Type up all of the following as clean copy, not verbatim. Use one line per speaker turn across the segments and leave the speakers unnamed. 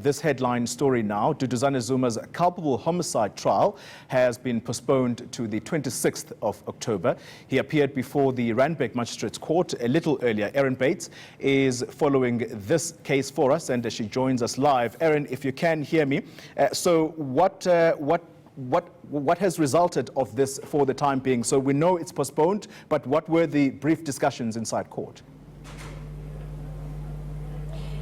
this headline story now. Duduzane Zuma's culpable homicide trial has been postponed to the 26th of October. He appeared before the Randburg Magistrates Court a little earlier. Erin Bates is following this case for us, and she joins us live. Erin, if you can hear me. So what has resulted of this for the time being? So we know it's postponed, but what were the brief discussions inside court?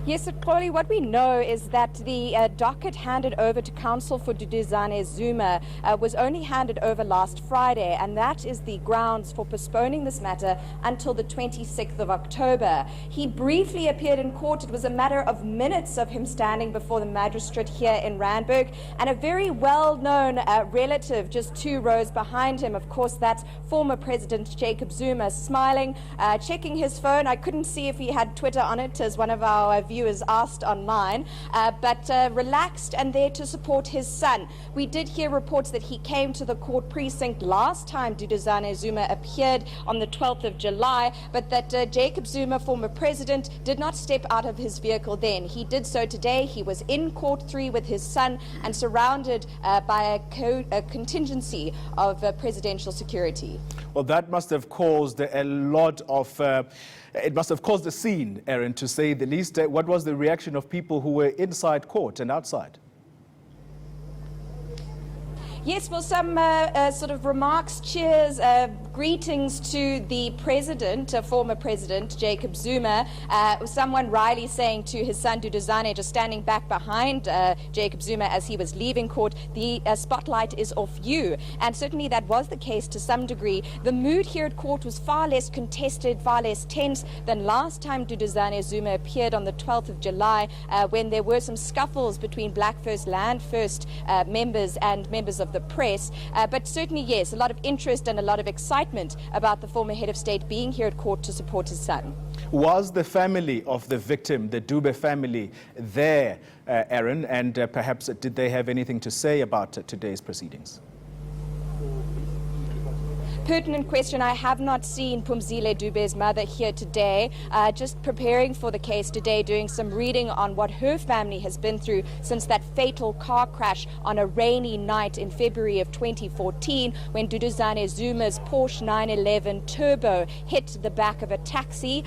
Yes, Xoli, what we know is that the docket handed over to counsel for Duduzane Zuma was only handed over last Friday, and that is the grounds for postponing this matter until the 26th of October. He briefly appeared in court. It was a matter of minutes of him standing before the magistrate here in Randburg, and a very well-known relative just 2 rows behind him. Of course, that's former President Jacob Zuma, smiling, checking his phone. I couldn't see if he had Twitter on it, as one of our viewers asked online, but relaxed and there to support his son. We did hear reports that he came to the court precinct last time Duduzane Zuma appeared on the 12th of July, but that Jacob Zuma, former president, did not step out of his vehicle then. He did so today. He was in court 3 with his son and surrounded by a contingency of presidential security.
Well, that must have caused a lot of it must have caused a scene, Erin, to say the least. What was the reaction of people who were inside court and outside?
Yes, well, some sort of remarks, cheers, greetings to the president, former president, Jacob Zuma. Someone, Riley, saying to his son, Duduzane, just standing back behind Jacob Zuma as he was leaving court, the spotlight is off you. And certainly that was the case to some degree. The mood here at court was far less contested, far less tense than last time Duduzane Zuma appeared on the 12th of July, when there were some scuffles between Black First, Land First members and members of the press. But certainly, yes, a lot of interest and a lot of excitement about the former head of state being here at court to support his son.
Was the family of the victim, the Dube family, there, Erin, and perhaps did they have anything to say about today's proceedings?
Pertinent question. I have not seen Phumzile Dube's mother here today, just preparing for the case today, doing some reading on what her family has been through since that fatal car crash on a rainy night in February of 2014 when Duduzane Zuma's Porsche 911 Turbo hit the back of a taxi.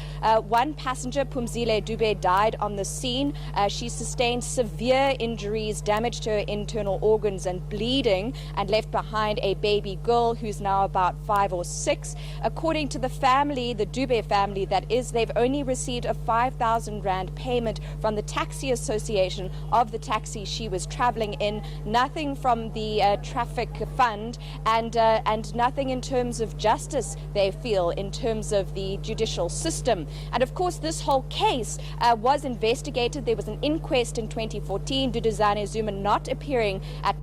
One passenger, Phumzile Dube, died on the scene. She sustained severe injuries, damage to her internal organs and bleeding, and left behind a baby girl who's now about 5 or 6. According to the family, the Dube family that is, they've only received a 5,000 Rand payment from the taxi association of the taxi she was traveling in, nothing from the traffic fund, and nothing in terms of justice, they feel, in terms of the judicial system. And of course, this whole case was investigated. There was an inquest in 2014, Duduzane Zuma not appearing at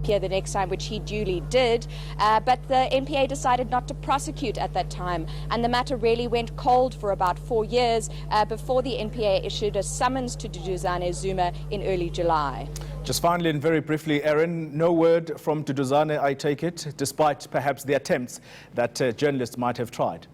the next time, which he duly did, but the NPA decided not to prosecute at that time, and the matter really went cold for about 4 years before the NPA issued a summons to Duduzane Zuma in early July.
Just finally and very briefly, Erin, no word from Duduzane, I take it, despite perhaps the attempts that journalists might have tried?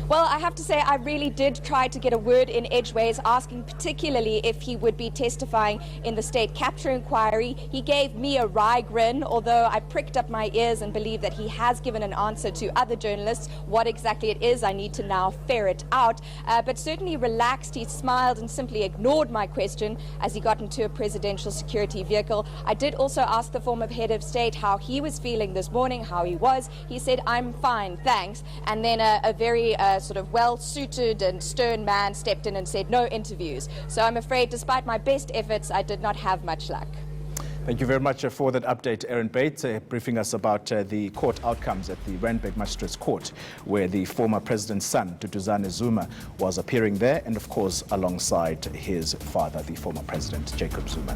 Well, I have to say I really did try to get a word in edgeways, asking particularly if he would be testifying in the state capture inquiry. He gave me a wry grin, although I pricked up my ears and believe that he has given an answer to other journalists. What exactly it is, I need to now ferret out. But certainly relaxed, he smiled and simply ignored my question as he got into a presidential security vehicle. I did also ask the former head of state how he was feeling this morning, how he was. He said, "I'm fine, thanks." And then a very sort of well-suited and stern man stepped in and said, "No interviews." So I'm afraid, despite my best efforts, I did not have much luck.
Thank you very much for that update, Erin Bates, briefing us about the court outcomes at the Randburg Magistrates Court, where the former president's son, Duduzane Zuma, was appearing there, and of course alongside his father, the former president, Jacob Zuma.